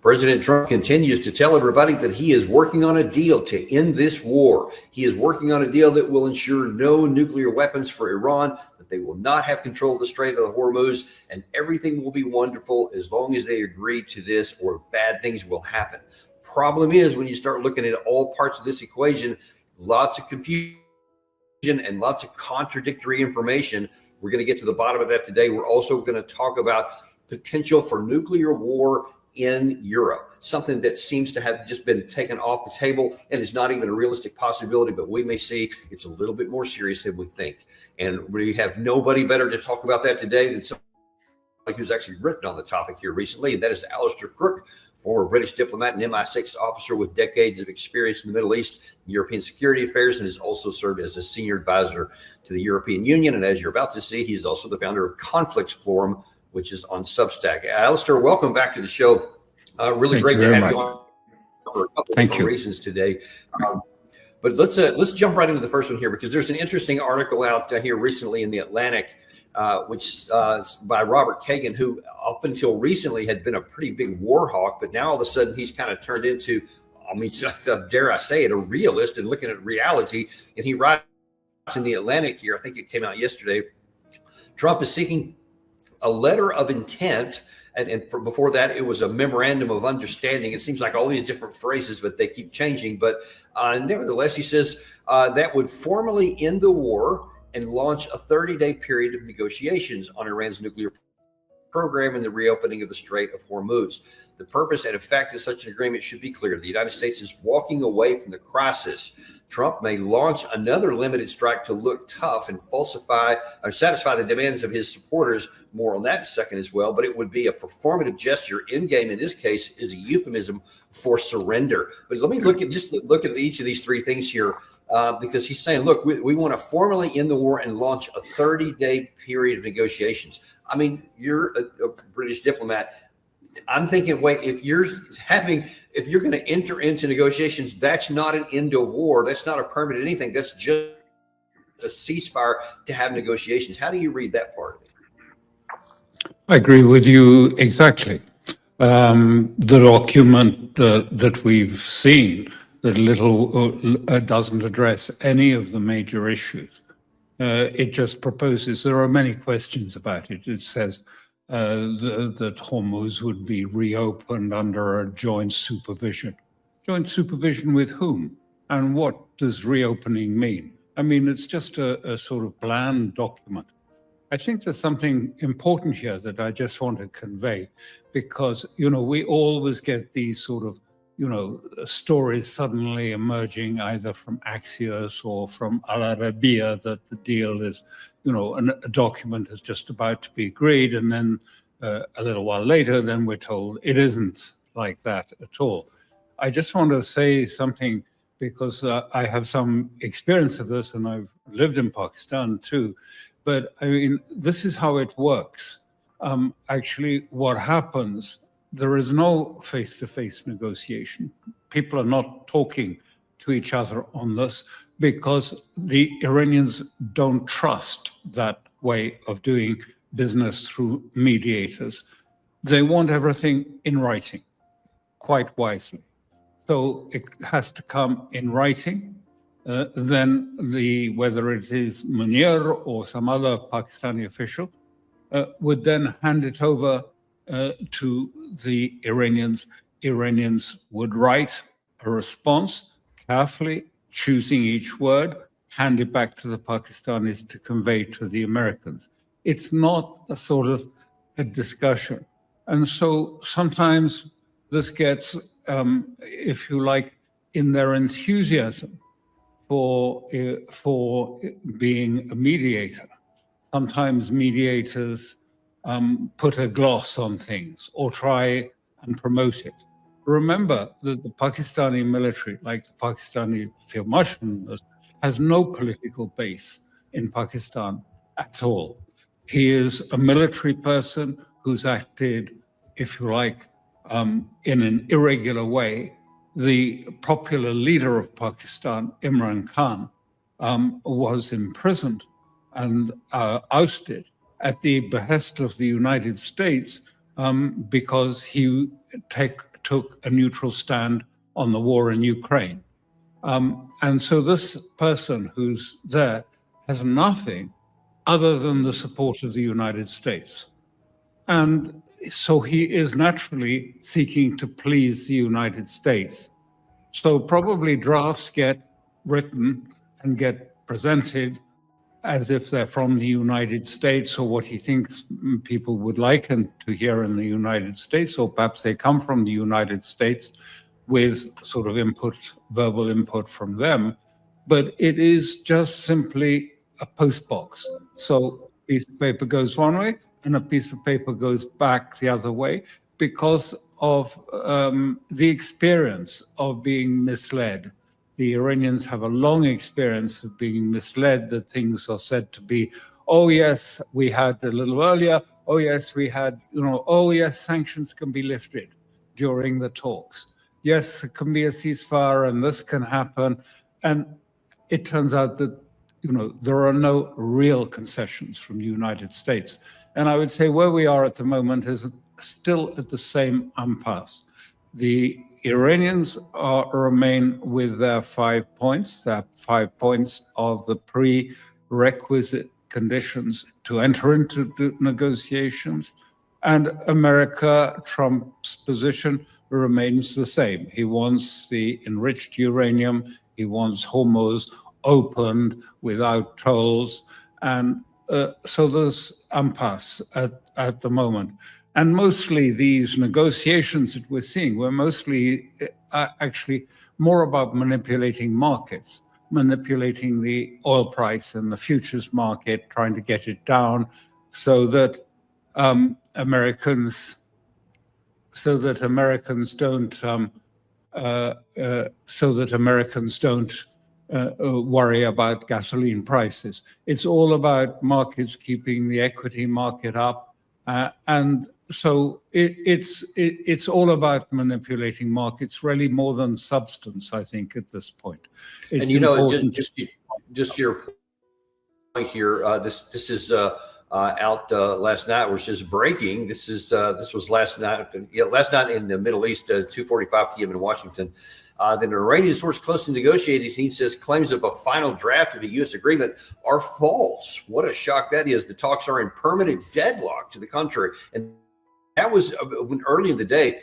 President Trump continues to tell everybody that he is working on a deal to end this war. He is working on a deal that will ensure no nuclear weapons for Iran, that they will not have control of the Strait of Hormuz, and everything will be wonderful as long as they agree to this, or bad things will happen. Problem is, when you start looking at all parts of this equation, lots of confusion and lots of contradictory information. We're going to get to the bottom of that today. We're also going to talk about potential for nuclear war in Europe, something that seems to have just been taken off the table and is not even a realistic possibility, but we may see it's a little bit more serious than we think. And we have nobody better to talk about that today than somebody who's actually written on the topic here recently, and that is Alastair Crooke, former British diplomat and MI6 officer with decades of experience in the Middle East and European security affairs, and has also served as a senior advisor to the European Union. And as you're about to see, he's also the founder of Conflicts Forum, which is on Substack. Alastair, welcome back to the show. Really great to have you on for a couple of different reasons today. But let's jump right into the first one here, because there's an interesting article out here recently in the Atlantic, which by Robert Kagan, who up until recently had been a pretty big war hawk, but now all of a sudden he's kind of turned into, I mean, dare I say it, a realist and looking at reality. And he writes in the Atlantic here, I think it came out yesterday, Trump is seeking a letter of intent, and before that it was a memorandum of understanding. It seems like all these different phrases, but they keep changing. But nevertheless, he says that would formally end the war and launch a 30-day period of negotiations on Iran's nuclear program and the reopening of the Strait of Hormuz. The purpose and effect of such an agreement should be clear. The United States is walking away from the crisis. Trump may launch another limited strike to look tough and falsify or satisfy the demands of his supporters. More on that in a second as well. But it would be a performative gesture. Endgame in this case is a euphemism for surrender. But let me look at each of these three things here, because he's saying, look, we want to formally end the war and launch a 30-day period of negotiations. I mean, you're a British diplomat. I'm thinking, wait, if you're going to enter into negotiations, that's not an end of war. That's not a permanent anything. That's just a ceasefire to have negotiations. How do you read that part of it? I agree with you exactly. The document that we've seen that doesn't address any of the major issues. It just proposes, there are many questions about it. It says that Hormuz would be reopened under a joint supervision. Joint supervision with whom? And what does reopening mean? I mean, it's just a sort of bland document. I think there's something important here that I just want to convey, because, we always get these sort of, stories suddenly emerging either from Axios or from Al Arabiya that the deal is, a document is just about to be agreed. And then a little while later, then we're told it isn't like that at all. I just want to say something, because I have some experience of this, and I've lived in Pakistan too. But I mean, this is how it works. Actually, what happens, there is no face-to-face negotiation. People are not talking to each other on this because the Iranians don't trust that way of doing business through mediators. They want everything in writing, quite wisely. So it has to come in writing. Then whether it is Munir or some other Pakistani official would then hand it over to the Iranians. Iranians would write a response, carefully choosing each word, hand it back to the Pakistanis to convey to the Americans. It's not a sort of a discussion. And so sometimes this gets, if you like, in their enthusiasm for being a mediator. Sometimes mediators put a gloss on things or try and promote it. Remember that the Pakistani military, like the Pakistani Field Marshal, has no political base in Pakistan at all. He is a military person who's acted, if you like, in an irregular way. The popular leader of Pakistan, Imran Khan, was imprisoned and ousted at the behest of the United States because he took a neutral stand on the war in Ukraine. And so this person who's there has nothing other than the support of the United States. And so he is naturally seeking to please the United States. So probably drafts get written and get presented as if they're from the United States, or what he thinks people would like him to hear in the United States, or perhaps they come from the United States with sort of input, verbal input from them. But it is just simply a postbox. So a piece of paper goes one way and a piece of paper goes back the other way because of the experience of being misled. The Iranians have a long experience of being misled, that things are said to be, oh yes, we had a little earlier, oh yes, we had, oh yes, sanctions can be lifted during the talks. Yes, it can be a ceasefire and this can happen. And it turns out that, there are no real concessions from the United States. And I would say where we are at the moment is still at the same impasse. The Iranians remain with their 5 points, their 5 points of the prerequisite conditions to enter into negotiations. And America, Trump's position remains the same. He wants the enriched uranium, he wants Hormuz opened without tolls. And so there's impasse at the moment. And mostly these negotiations that we're seeing were mostly actually more about manipulating markets, manipulating the oil price and the futures market, trying to get it down so that Americans don't worry about gasoline prices. It's all about markets keeping the equity market up, and so it's all about manipulating markets, really more than substance, I think, at this point. It's important. Just your point here. This is out last night, which is breaking. This was last night. Last night in the Middle East, 2:45 p.m. in Washington. Then an Iranian source close to negotiating, he says claims of a final draft of a U.S. agreement are false. What a shock that is. The talks are in permanent deadlock. To the contrary, and that was when early in the day,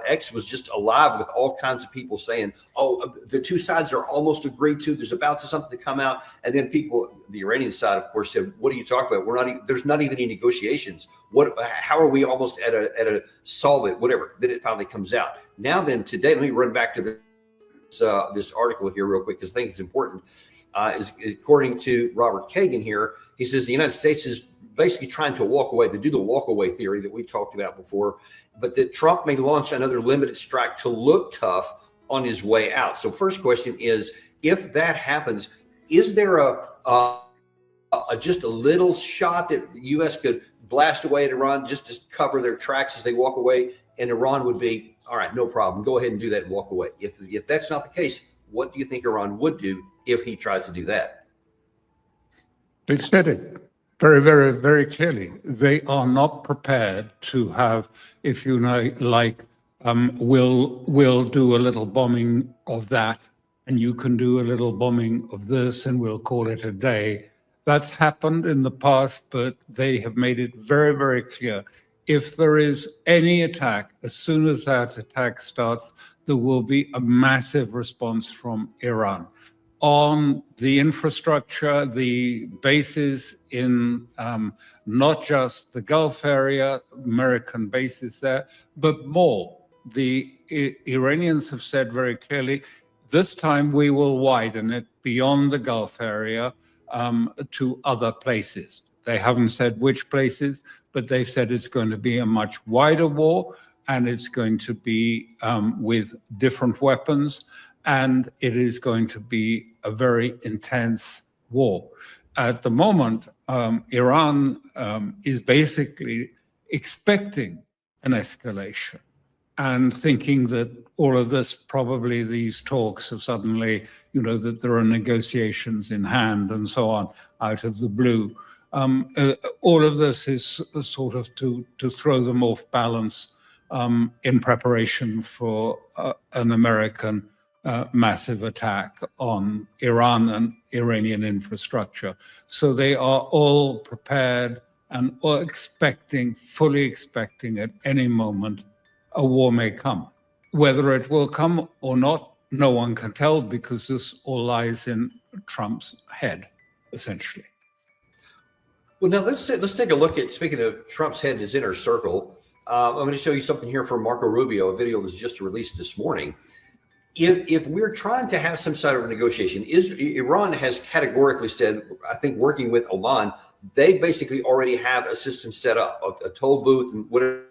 X was just alive with all kinds of people saying, oh, the two sides are almost agreed to. There's about to something to come out. And then people, the Iranian side, of course, said, what are you talking about? There's not even any negotiations. How are we almost at a solvent, whatever? Then it finally comes out. Now then, today, let me run back to this article here real quick, because I think it's important. Is according to Robert Kagan here, he says the United States is basically trying to walk away, to do the walk away theory that we've talked about before, but that Trump may launch another limited strike to look tough on his way out. So first question is, if that happens, is there just a little shot that the U.S. could blast away at Iran just to cover their tracks as they walk away, and Iran would be, all right, no problem, go ahead and do that and walk away? If that's not the case, what do you think Iran would do if he tries to do that? They said it very, very, very clearly. They are not prepared to have, if you know, we'll do a little bombing of that, and you can do a little bombing of this, and we'll call it a day. That's happened in the past, but they have made it very, very clear. If there is any attack, as soon as that attack starts, there will be a massive response from Iran on the infrastructure, the bases in not just the Gulf area, American bases there, but more. The Iranians have said very clearly, this time we will widen it beyond the Gulf area to other places. They haven't said which places, but they've said it's going to be a much wider war, and it's going to be with different weapons, and it is going to be a very intense war. At the moment, Iran is basically expecting an escalation and thinking that all of this, probably these talks have suddenly, that there are negotiations in hand and so on out of the blue. All of this is sort of to throw them off balance in preparation for an American massive attack on Iran and Iranian infrastructure. So they are all prepared and all fully expecting at any moment a war may come. Whether it will come or not, no one can tell, because this all lies in Trump's head, essentially. Well, now let's take a look at, speaking of Trump's head and his inner circle, I'm going to show you something here from Marco Rubio, a video that was just released this morning. If we're trying to have some sort of negotiation, Iran has categorically said, I think working with Oman, they basically already have a system set up, a toll booth and whatever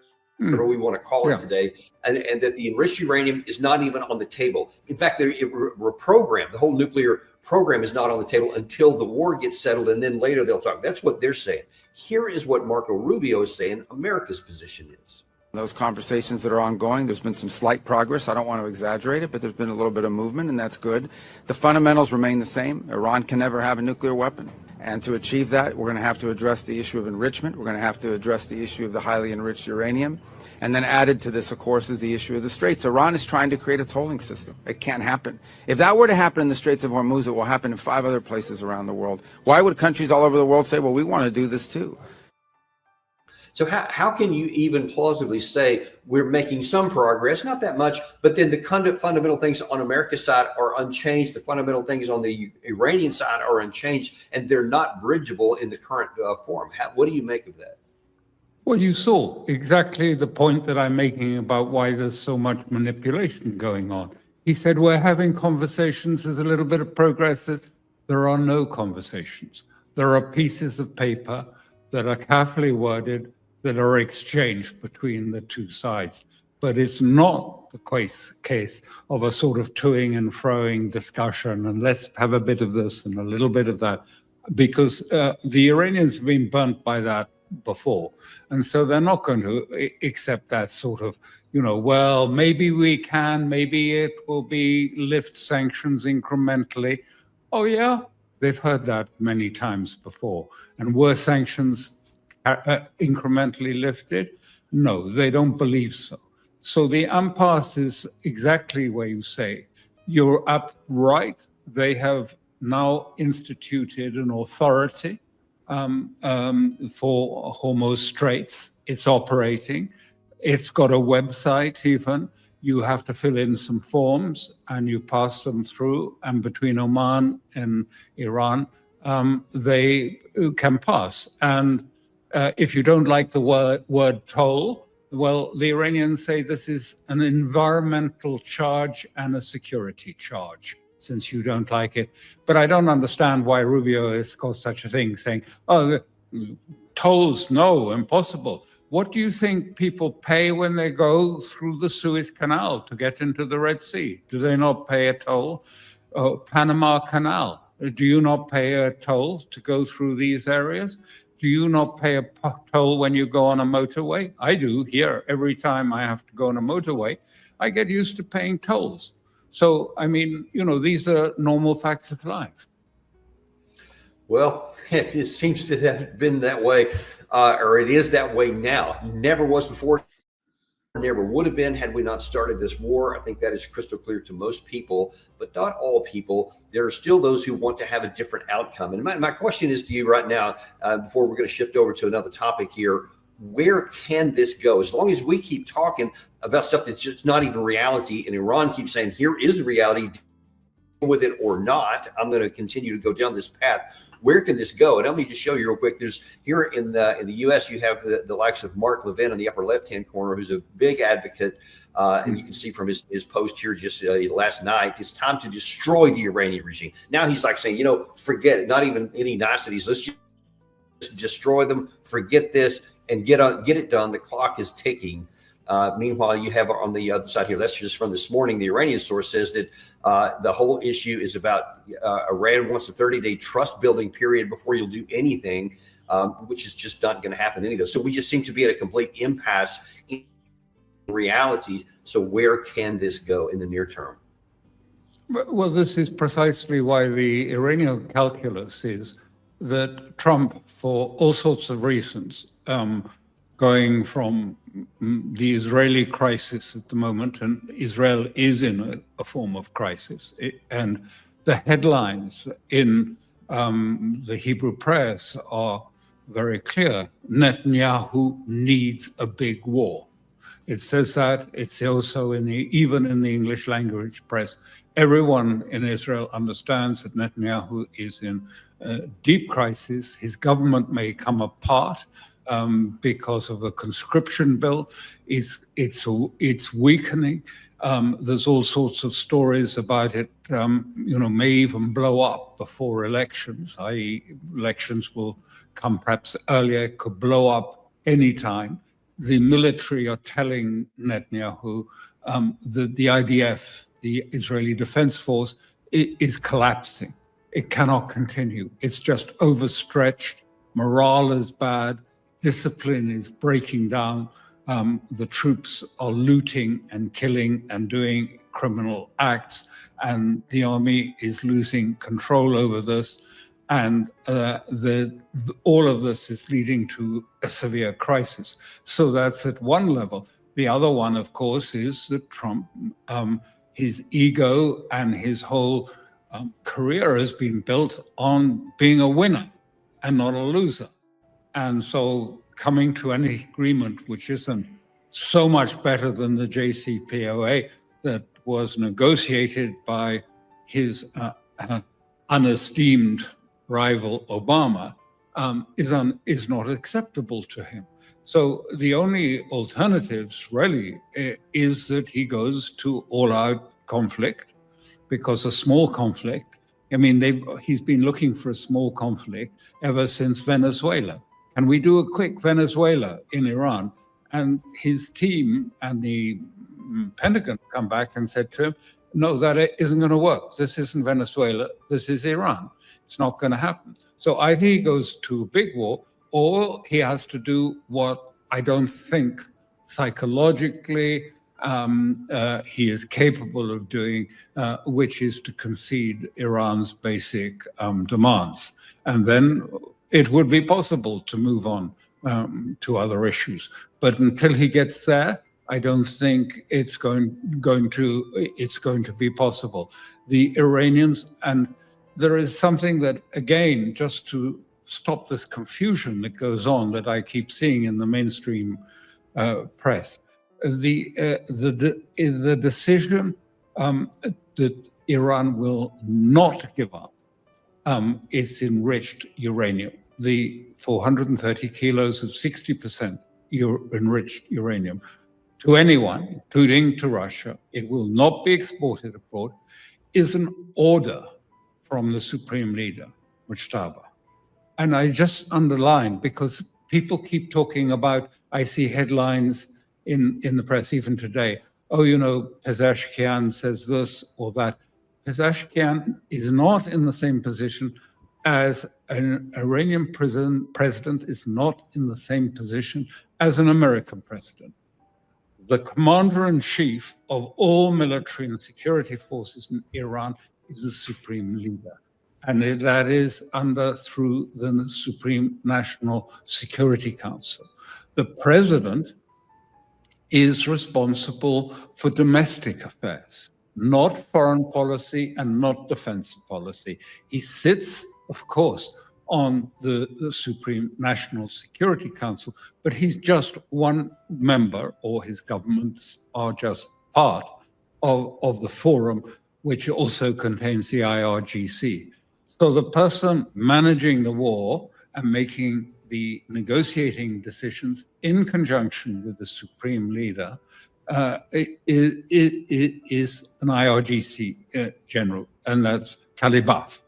we want to call it today, and that the enriched uranium is not even on the table. In fact, the whole nuclear program is not on the table until the war gets settled, and then later they'll talk. That's what they're saying. Here is what Marco Rubio is saying America's position is. Those conversations that are ongoing, there's been some slight progress. I don't want to exaggerate it, but there's been a little bit of movement, and that's good. The fundamentals remain the same. Iran can never have a nuclear weapon. And to achieve that, we're going to have to address the issue of enrichment. We're going to have to address the issue of the highly enriched uranium. And then added to this, of course, is the issue of the Straits. Iran is trying to create a tolling system. It can't happen. If that were to happen in the Straits of Hormuz, it will happen in 5 other places around the world. Why would countries all over the world say, well, we want to do this too? So how can you even plausibly say we're making some progress, not that much, but then the fundamental things on America's side are unchanged, the fundamental things on the Iranian side are unchanged, and they're not bridgeable in the current form? What do you make of that? Well, you saw exactly the point that I'm making about why there's so much manipulation going on. He said, we're having conversations, there's a little bit of progress. There are no conversations. There are pieces of paper that are carefully worded, that are exchanged between the two sides. But it's not the case of a sort of toing and froing discussion, and let's have a bit of this and a little bit of that, because the Iranians have been burnt by that before. And so they're not going to accept that sort of, well, maybe we can, maybe it will be lift sanctions incrementally. Oh yeah, they've heard that many times before. And were sanctions incrementally lifted? No, they don't believe so. So the impasse is exactly where you say. You're up right. They have now instituted an authority for Hormuz Straits. It's operating. It's got a website even. You have to fill in some forms and you pass them through. And between Oman and Iran, they can pass. And if you don't like the word toll, well, the Iranians say this is an environmental charge and a security charge, since you don't like it. But I don't understand why Rubio has got such a thing, saying, oh, tolls, no, impossible. What do you think people pay when they go through the Suez Canal to get into the Red Sea? Do they not pay a toll? Panama Canal, do you not pay a toll to go through these areas? Do you not pay a toll when you go on a motorway? I do here. Every time I have to go on a motorway, I get used to paying tolls. So, I mean, these are normal facts of life. Well, it seems to have been that way, or it is that way now. Never was before, never would have been had we not started this war. I think that is crystal clear to most people, but not all people. There are still those who want to have a different outcome. And my question is to you right now, before we're going to shift over to another topic here, where can this go? As long as we keep talking about stuff that's just not even reality, and Iran keeps saying, here is the reality, deal with it or not, I'm going to continue to go down this path. Where can this go? And let me just show you real quick. There's here in the U.S., you have the likes of Mark Levin in the upper left-hand corner, who's a big advocate. And you can see from his post here just last night, it's time to destroy the Iranian regime. Now he's like saying, forget it, not even any niceties. Let's just destroy them, forget this, and get it done. The clock is ticking. Meanwhile, you have on the other side here, that's just from this morning, the Iranian source says that the whole issue is about Iran wants a 30-day trust building period before you'll do anything, which is just not going to happen either. So we just seem to be at a complete impasse in reality. So where can this go in the near term? Well, this is precisely why the Iranian calculus is that Trump, for all sorts of reasons, going from the Israeli crisis at the moment, and Israel is in a form of crisis. And the headlines in the Hebrew press are very clear. Netanyahu needs a big war. It says that. It's also even in the English language press. Everyone in Israel understands that Netanyahu is in deep crisis. His government may come apart because of a conscription bill. It's weakening. There's all sorts of stories about it. May even blow up before elections. I.e., elections will come perhaps earlier. It could blow up anytime. The military are telling Netanyahu that the IDF, the Israeli Defense Force, is collapsing. It cannot continue. It's just overstretched. Morale is bad. Discipline is breaking down. The troops are looting and killing and doing criminal acts, and the army is losing control over this. And all of this is leading to a severe crisis. So that's at one level. The other one, of course, is that Trump, his ego and his whole career has been built on being a winner and not a loser. And so coming to any agreement which isn't so much better than the JCPOA that was negotiated by his unesteemed rival Obama is not acceptable to him. So the only alternatives really is that he goes to all-out conflict, because a small conflict, I mean, he's been looking for a small conflict ever since Venezuela. Can we do a quick Venezuela in Iran? And his team and the Pentagon come back and said to him, no, that isn't going to work. This isn't Venezuela. This is Iran. It's not going to happen. So either he goes to a big war, or he has to do what I don't think psychologically he is capable of doing, which is to concede Iran's basic demands. And then it would be possible to move on to other issues. But until he gets there, I don't think it's going to be possible. The Iranians, and there is something that, again, just to stop this confusion that goes on that I keep seeing in the mainstream press, the decision that Iran will not give up its enriched uranium, the 430 kilos of 60% enriched uranium, to anyone, including to Russia, it will not be exported abroad, is an order from the Supreme Leader, Mujtaba. And I just underline, because people keep talking about, I see headlines in the press even today, oh, Pezeshkian says this or that. Pezeshkian is not in the same position as an Iranian president is not in the same position as an American president. The commander-in-chief of all military and security forces in Iran is the Supreme Leader. And that is through the Supreme National Security Council. The president is responsible for domestic affairs, not foreign policy and not defense policy. He sits, of course, on the Supreme National Security Council, but he's just one member, or his governments are just part of the forum, which also contains the IRGC. So the person managing the war and making the negotiating decisions in conjunction with the Supreme Leader is an IRGC general, and that's Kalibaf,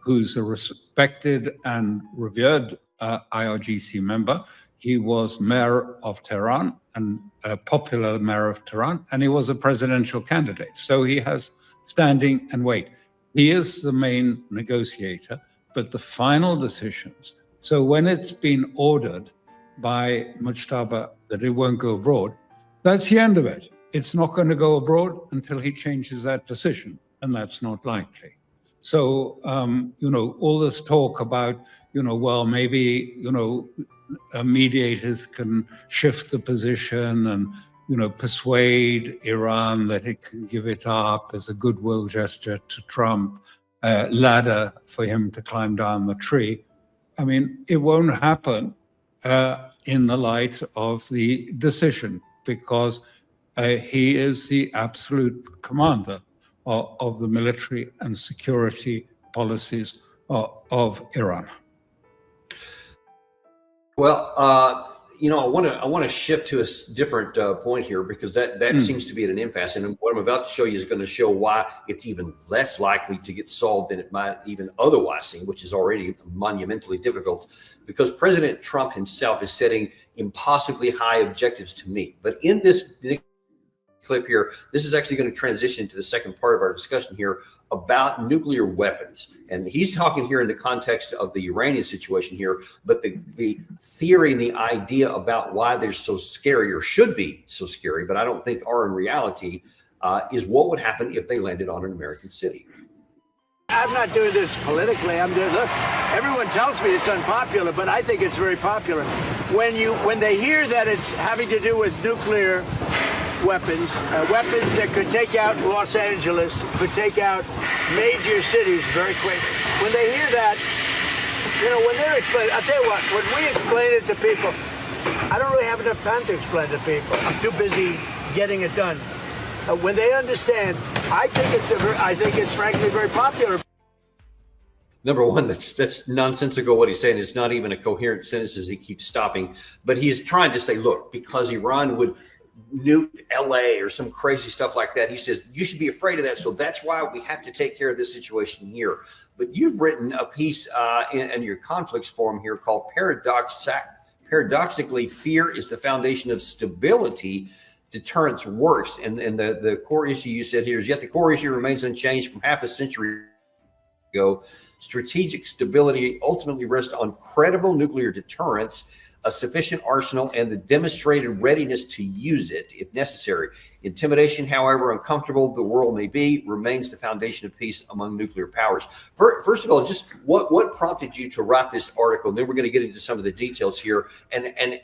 who's a respected and revered IRGC member. He was mayor of Tehran, and a popular mayor of Tehran, and he was a presidential candidate. So he has standing and weight. He is the main negotiator, but the final decisions. So when it's been ordered by Mujtaba that it won't go abroad, that's the end of it. It's not going to go abroad until he changes that decision, and that's not likely. So, all this talk about, well, maybe, mediators can shift the position and, persuade Iran that it can give it up as a goodwill gesture to Trump, ladder for him to climb down the tree. I mean, it won't happen in the light of the decision, because he is the absolute commander of the military and security policies of Iran. Well, I want to shift to a different point here, because that seems to be at an impasse. And what I'm about to show you is going to show why it's even less likely to get solved than it might even otherwise seem, which is already monumentally difficult, because President Trump himself is setting impossibly high objectives to meet. But in this clip here, this is actually going to transition to the second part of our discussion here about nuclear weapons. And he's talking here in the context of the Iranian situation here, but the theory and the idea about why they're so scary, or should be so scary, but I don't think are in reality, is what would happen if they landed on an American city. I'm not doing this politically. I'm doing, look, everyone tells me it's unpopular, but I think it's very popular. When they hear that it's having to do with nuclear weapons that could take out Los Angeles, could take out major cities very quick. When they hear that, when they're explaining, I'll tell you what, when we explain it to people, I don't really have enough time to explain it to people. I'm too busy getting it done. When they understand, I think it's frankly very popular. Number one, that's nonsensical what he's saying. It's not even a coherent sentence, as he keeps stopping. But he's trying to say, look, because Iran would nuke LA or some crazy stuff like that, he says you should be afraid of that. So that's why we have to take care of this situation here. But you've written a piece in your conflicts forum here called Paradoxically, Fear is the Foundation of Stability. Deterrence works. And the core issue you said here is, yet the core issue remains unchanged from half a century ago. Strategic stability ultimately rests on credible nuclear deterrence, a sufficient arsenal, and the demonstrated readiness to use it if necessary. Intimidation, however uncomfortable the world may be, remains the foundation of peace among nuclear powers. First of all, just what prompted you to write this article? And then we're going to get into some of the details here. And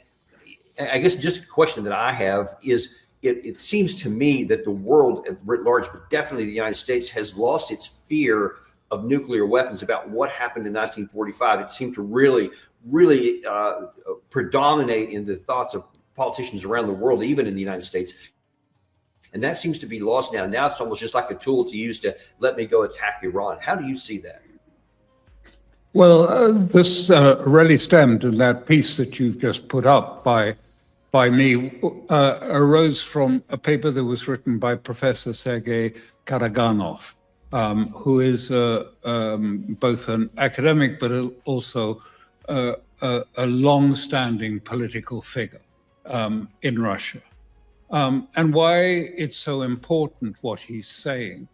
I guess just a question that I have is, it seems to me that the world at large, but definitely the United States, has lost its fear of nuclear weapons about what happened in 1945. It seemed to really predominate in the thoughts of politicians around the world, even in the United States. And that seems to be lost now. Now it's almost just like a tool to use to let me go attack Iran. How do you see that? Well, this really stemmed in that piece that you've just put up by me, arose from a paper that was written by Professor Sergei Karaganov, who is both an academic but also a long-standing political figure in Russia. And why it's so important what he's saying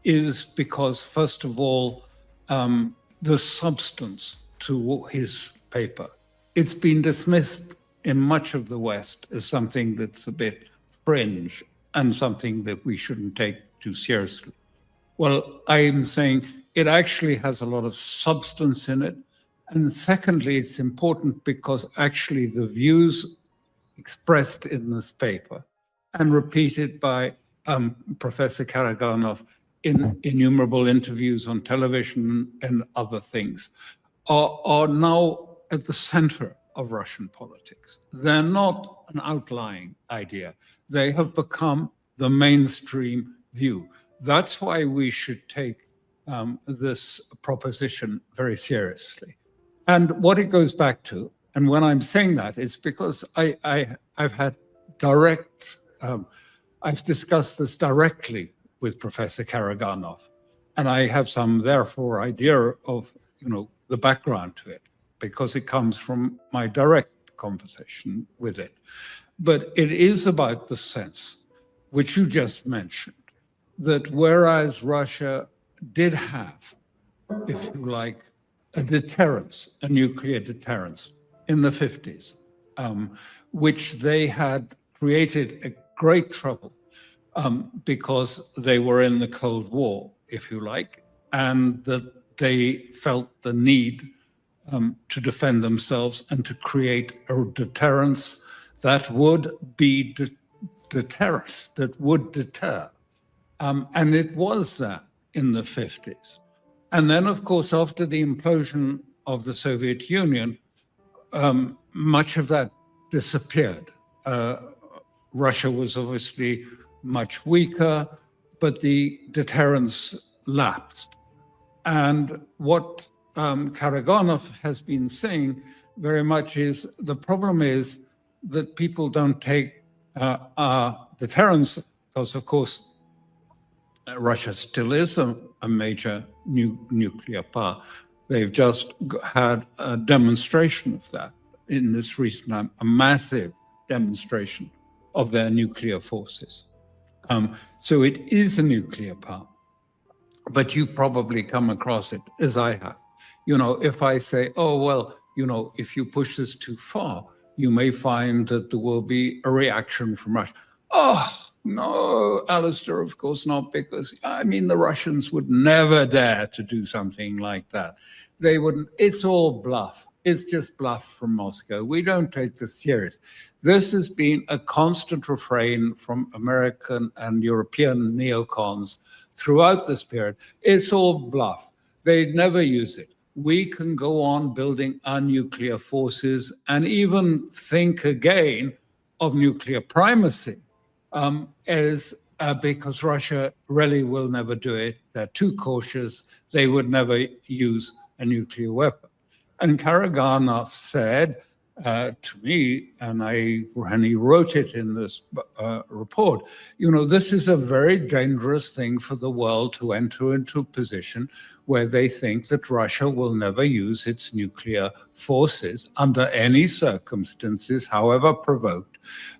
is because, first of all, the substance to his paper, it's been dismissed in much of the West as something that's a bit fringe and something that we shouldn't take too seriously. Well, I'm saying it actually has a lot of substance in it. And secondly, it's important because actually the views expressed in this paper and repeated by Professor Karaganov in innumerable interviews on television and other things are now at the center of Russian politics. They're not an outlying idea. They have become the mainstream view. That's why we should take this proposition very seriously. And what it goes back to, and when I'm saying that, it's because I've had direct, I've discussed this directly with Professor Karaganov, and I have some, therefore, idea of, the background to it, because it comes from my direct conversation with it. But it is about the sense, which you just mentioned, that whereas Russia did have, if you like, a deterrence, a nuclear deterrence in the 50s, which they had created a great trouble because they were in the Cold War, if you like, and that they felt the need to defend themselves and to create a deterrence that would be deterrent, that would deter. And it was that in the 50s. And then, of course, after the implosion of the Soviet Union, much of that disappeared. Russia was obviously much weaker, but the deterrence lapsed. And what Karaganov has been saying very much is the problem is that people don't take deterrence, because of course Russia still is a major nuclear power. They've just had a demonstration of that in this recent time, a massive demonstration of their nuclear forces. So it is a nuclear power, but you've probably come across it, as I have. You know, if I say, oh, well, you know, if you push this too far, you may find that there will be a reaction from Russia. Oh, no, Alastair, of course not, because, I mean, the Russians would never dare to do something like that. They wouldn't. It's all bluff. It's just bluff from Moscow. We don't take this serious. This has been a constant refrain from American and European neocons throughout this period. It's all bluff. They'd never use it. We can go on building our nuclear forces and even think again of nuclear primacy, because Russia really will never do it. They're too cautious. They would never use a nuclear weapon. And Karaganov said to me, and he wrote it in this report, you know, this is a very dangerous thing for the world to enter into a position where they think that Russia will never use its nuclear forces under any circumstances, however provoked,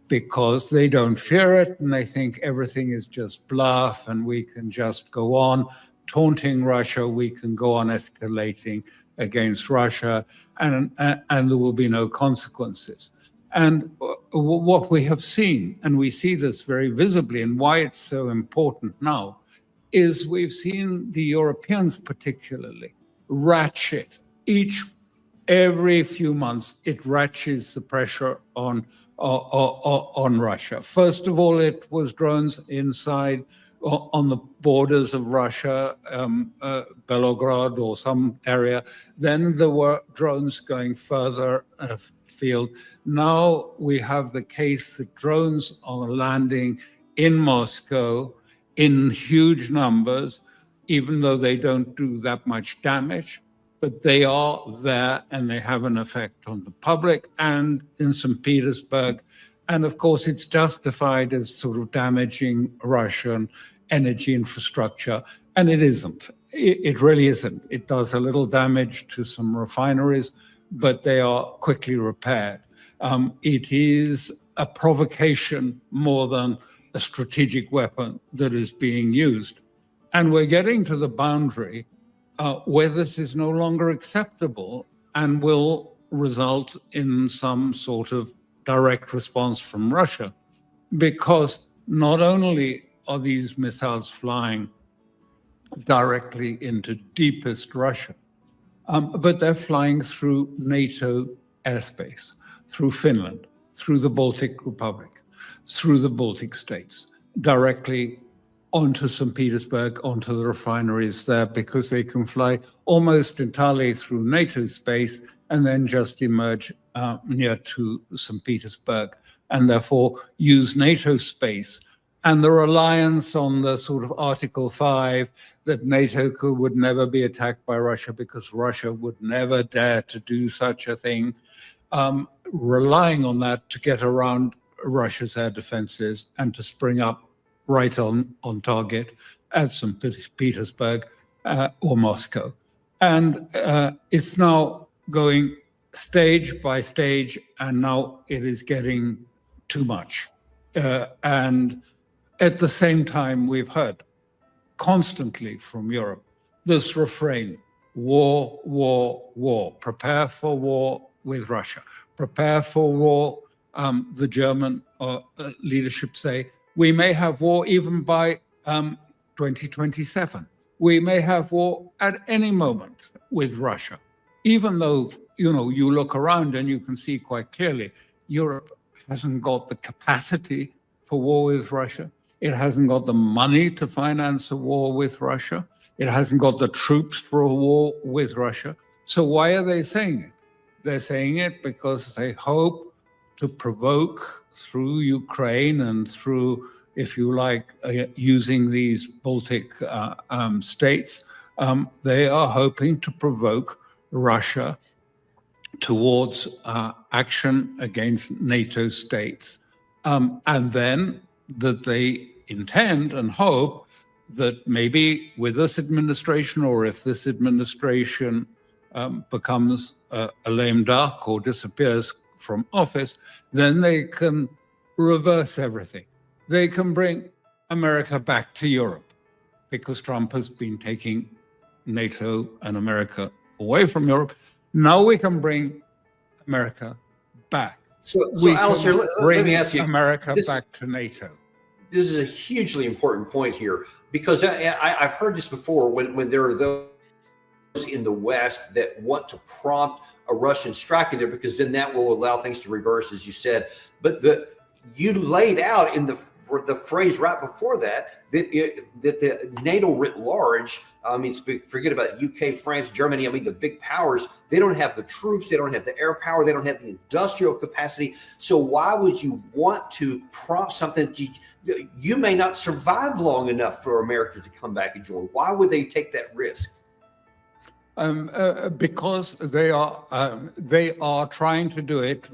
because they don't fear it and they think everything is just bluff and we can just go on taunting Russia, we can go on escalating against Russia, and there will be no consequences. And what we have seen, and we see this very visibly, and why it's so important now, is we've seen the Europeans particularly ratchet every few months. It ratchets the pressure on Russia. First of all, it was drones inside on the borders of Russia, Belgorod or some area. Then there were drones going further afield. Now we have the case that drones are landing in Moscow in huge numbers, even though they don't do that much damage, but they are there and they have an effect on the public and in St. Petersburg. And of course, it's justified as sort of damaging Russian energy infrastructure. And it isn't. It really isn't. It does a little damage to some refineries, but they are quickly repaired. It is a provocation more than a strategic weapon that is being used. And we're getting to the boundary where this is no longer acceptable and will result in some sort of direct response from Russia, because not only are these missiles flying directly into deepest Russia, but they're flying through NATO airspace, through Finland, through the Baltic Republic, through the Baltic states, directly onto St. Petersburg, onto the refineries there, because they can fly almost entirely through NATO space and then just emerge near to St. Petersburg, and therefore use NATO space. And the reliance on the sort of Article 5 that NATO would never be attacked by Russia because Russia would never dare to do such a thing, relying on that to get around Russia's air defenses and to spring up right on target at St. Petersburg or Moscow. And it's now going stage by stage, and now it is getting too much. And at the same time, we've heard constantly from Europe this refrain: war, war, war. Prepare for war with Russia. Prepare for war. The German leadership say, we may have war even by 2027. We may have war at any moment with Russia. even though, you look around and you can see quite clearly, Europe hasn't got the capacity for war with Russia. It hasn't got the money to finance a war with Russia. It hasn't got the troops for a war with Russia. So why are they saying it? They're saying it because they hope to provoke through Ukraine and through, if you like, using these Baltic states, they are hoping to provoke Russia towards action against NATO states. And then that they intend and hope that maybe with this administration, or if this administration becomes a lame duck or disappears from office, then they can reverse everything. They can bring America back to Europe, because Trump has been taking NATO and America away from Europe. Now we can bring America back. So We Alastair, can let me ask you, America this- back to NATO. this is a hugely important point here, because I've heard this before when there are those in the West that want to prompt a Russian strike in there, because then that will allow things to reverse, as you said. But you laid out in the phrase right before that the NATO writ large, I mean, forget about UK, France, Germany, I mean, the big powers, they don't have the troops, they don't have the air power, they don't have the industrial capacity. So why would you want to prompt something you may not survive long enough for America to come back and join? Why would they take that risk? Because they are trying to do it,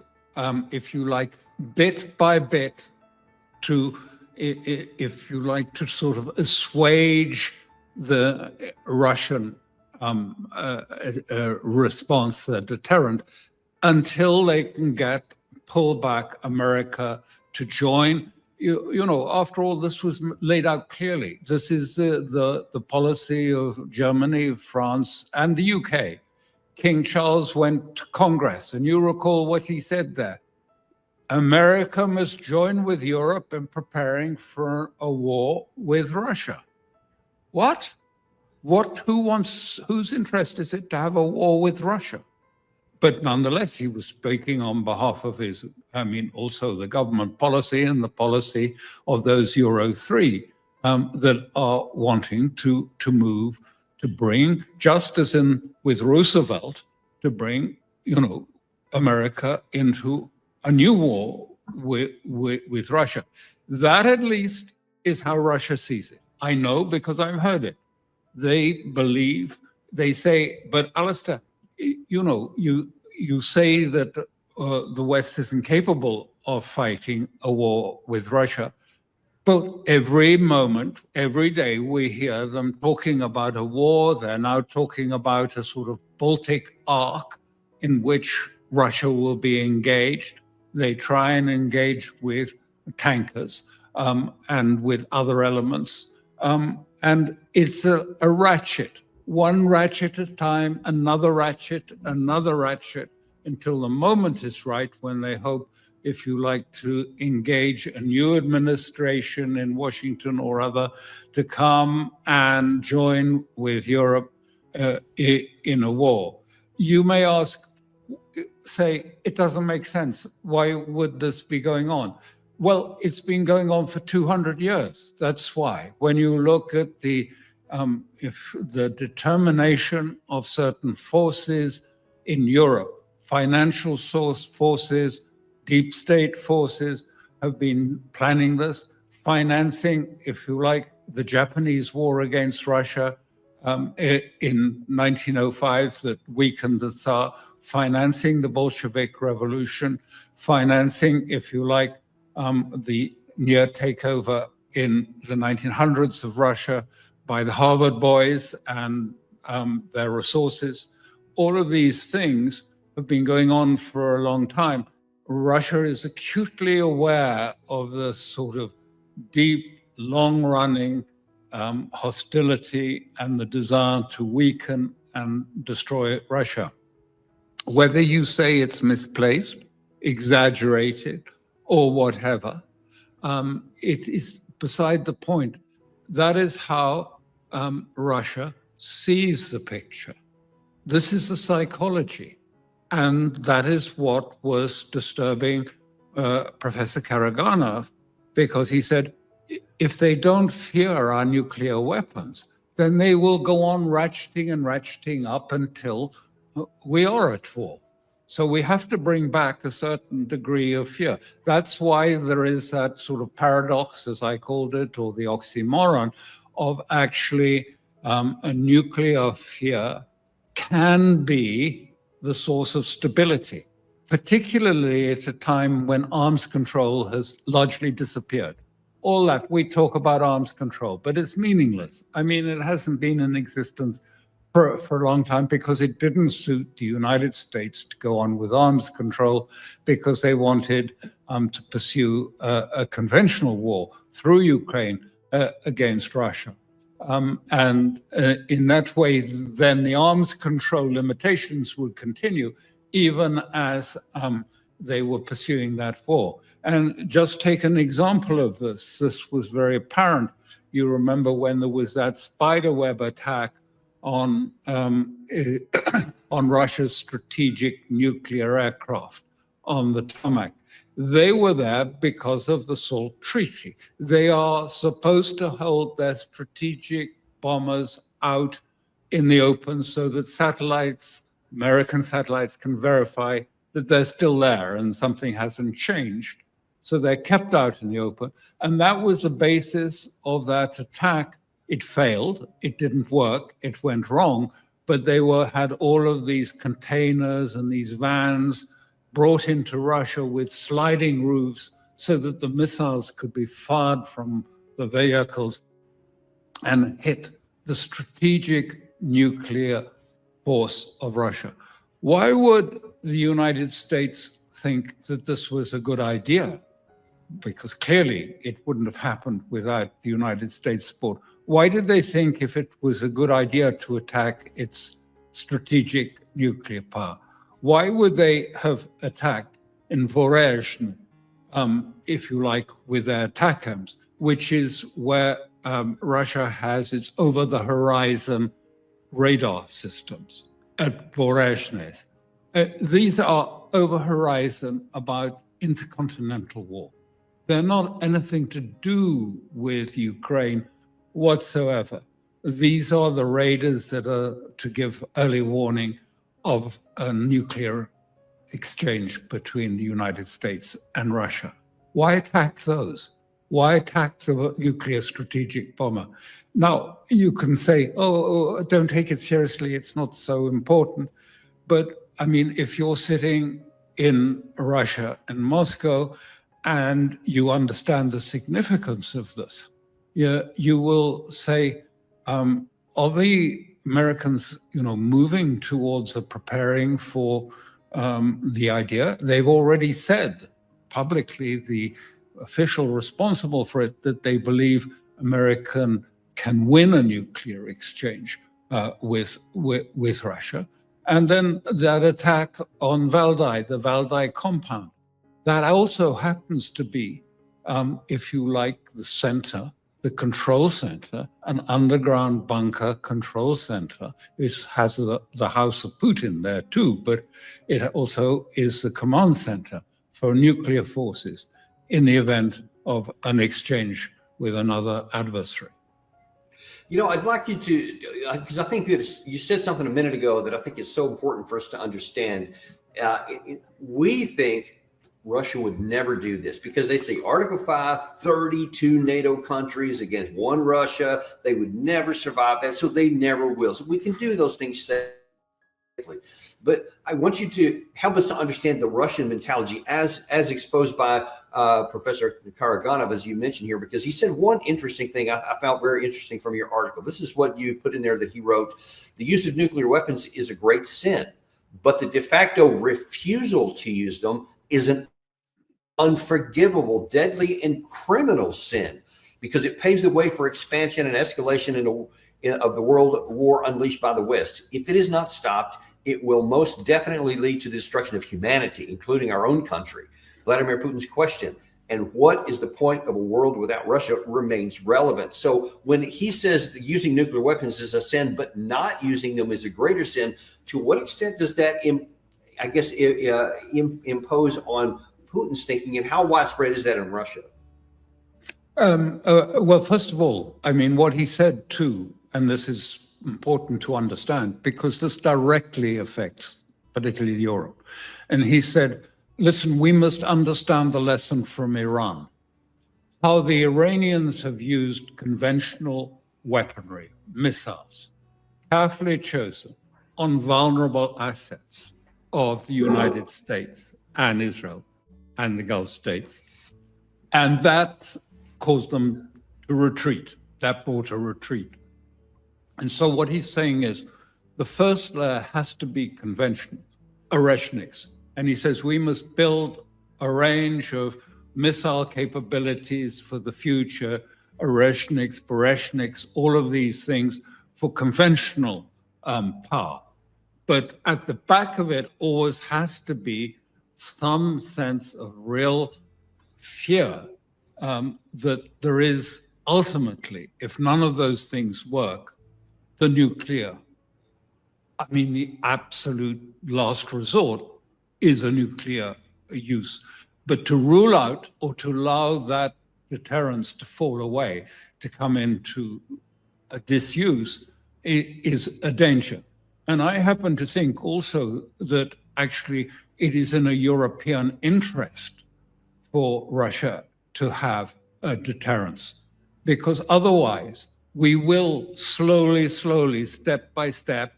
if you like, bit by bit, to, if you like, to sort of assuage the Russian response, the deterrent, until they can pull back America to join. You know, after all, this was laid out clearly. This is the policy of Germany, France, and the UK. King Charles went to Congress, and you recall what he said there. America must join with Europe in preparing for a war with Russia. What? Whose interest is it to have a war with Russia? But nonetheless, he was speaking on behalf of also the government policy and the policy of those Euro 3 that are wanting to move, to bring, just as with Roosevelt, to bring, America into a new war with Russia. That at least is how Russia sees it. I know because I've heard it. They say, but Alastair, you say that the West isn't capable of fighting a war with Russia, but every moment, every day, we hear them talking about a war. They're now talking about a sort of Baltic arc in which Russia will be engaged. They try and engage with tankers and with other elements. And it's a ratchet, one ratchet at a time, another ratchet, until the moment is right, when they hope, if you like, to engage a new administration in Washington or other to come and join with Europe in a war. You may say, it doesn't make sense. Why would this be going on? Well, it's been going on for 200 years. That's why. When you look at the determination of certain forces in Europe, financial source forces, deep state forces have been planning this, financing, if you like, the Japanese war against Russia in 1905 that weakened the Tsar, financing the Bolshevik Revolution, financing, if you like, the near takeover in the 1900s of Russia by the Harvard boys and their resources. All of these things have been going on for a long time. Russia is acutely aware of the sort of deep, long-running hostility and the desire to weaken and destroy Russia. Whether you say it's misplaced, exaggerated, or whatever, it is beside the point. That is how Russia sees the picture. This is the psychology. And that is what was disturbing Professor Karaganov, because he said, if they don't fear our nuclear weapons, then they will go on ratcheting and ratcheting up until we are at war. So we have to bring back a certain degree of fear. That's why there is that sort of paradox, as I called it, or the oxymoron, of actually a nuclear fear can be the source of stability, particularly at a time when arms control has largely disappeared. All that, we talk about arms control, but it's meaningless. I mean, it hasn't been in existence for a long time because it didn't suit the United States to go on with arms control, because they wanted to pursue a conventional war through Ukraine against Russia. And in that way, then the arms control limitations would continue even as they were pursuing that war. And just take an example of this. This was very apparent. You remember when there was that spiderweb attack on on Russia's strategic nuclear aircraft on the tarmac. They were there because of the SALT Treaty. They are supposed to hold their strategic bombers out in the open so that satellites, American satellites, can verify that they're still there and something hasn't changed. So they're kept out in the open. And that was the basis of that attack. It failed. It didn't work. It went wrong. But they had all of these containers and these vans brought into Russia with sliding roofs so that the missiles could be fired from the vehicles and hit the strategic nuclear force of Russia. Why would the United States think that this was a good idea? Because clearly it wouldn't have happened without the United States support. Why did they think if it was a good idea to attack its strategic nuclear power? Why would they have attacked in Voronezh, if you like, with their ATACMS, which is where Russia has its over-the-horizon radar systems at Voronezh? These are over-horizon about intercontinental war. They're not anything to do with Ukraine whatsoever. These are the radars that are to give early warning of a nuclear exchange between the United States and Russia. Why attack those? Why attack the nuclear strategic bomber? Now, you can say, oh, don't take it seriously, it's not so important. But I mean, if you're sitting in Russia and Moscow and you understand the significance of this, you will say, are the Americans, moving towards preparing for the idea? They've already said publicly, the official responsible for it, that they believe America can win a nuclear exchange with Russia. And then that attack on Valdai, the Valdai compound, that also happens to be, if you like, the center, the control center, an underground bunker control center. It has the House of Putin there too, but it also is the command center for nuclear forces in the event of an exchange with another adversary. I'd like you to, because I think that you said something a minute ago that I think is so important for us to understand. We think Russia would never do this because they say Article 5, 32 NATO countries against one Russia. They would never survive that, so they never will. So we can do those things safely. But I want you to help us to understand the Russian mentality as exposed by Professor Karaganov, as you mentioned here, because he said one interesting thing I found very interesting from your article. This is what you put in there that he wrote: the use of nuclear weapons is a great sin, but the de facto refusal to use them is an unforgivable, deadly, and criminal sin, because it paves the way for expansion and escalation of the world war unleashed by the West. If it is not stopped, it will most definitely lead to the destruction of humanity, including our own country. Vladimir Putin's question: And what is the point of a world without Russia remains relevant. So when he says that using nuclear weapons is a sin, but not using them is a greater sin, to what extent does that, impose on Putin's thinking, and how widespread is that in Russia? Well, first of all, I mean, what he said too, and this is important to understand because this directly affects particularly Europe. And he said, listen, we must understand the lesson from Iran, how the Iranians have used conventional weaponry, missiles, carefully chosen on vulnerable assets of the United States and Israel and the Gulf states. And that caused them to retreat. That brought a retreat. And so what he's saying is the first layer has to be conventional, Oreshniks. And he says we must build a range of missile capabilities for the future, Oreshniks, Bereshniks, all of these things for conventional power. But at the back of it always has to be some sense of real fear that there is ultimately, if none of those things work, the nuclear. I mean, the absolute last resort is a nuclear use. But to rule out or to allow that deterrence to fall away, to come into a disuse, is a danger. And I happen to think also that actually it is in a European interest for Russia to have a deterrence, because otherwise we will slowly, step by step,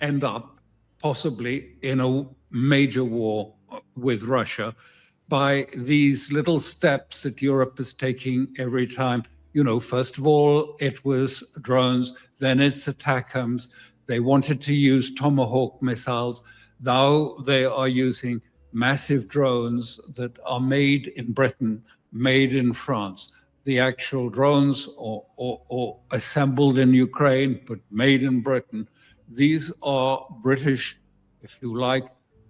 end up possibly in a major war with Russia by these little steps that Europe is taking every time. You know, first of all, it was drones, then it's ATACMS. They wanted to use Tomahawk missiles. Now they are using massive drones that are made in Britain, made in France. The actual drones or assembled in Ukraine, but made in Britain. These are British, if you like.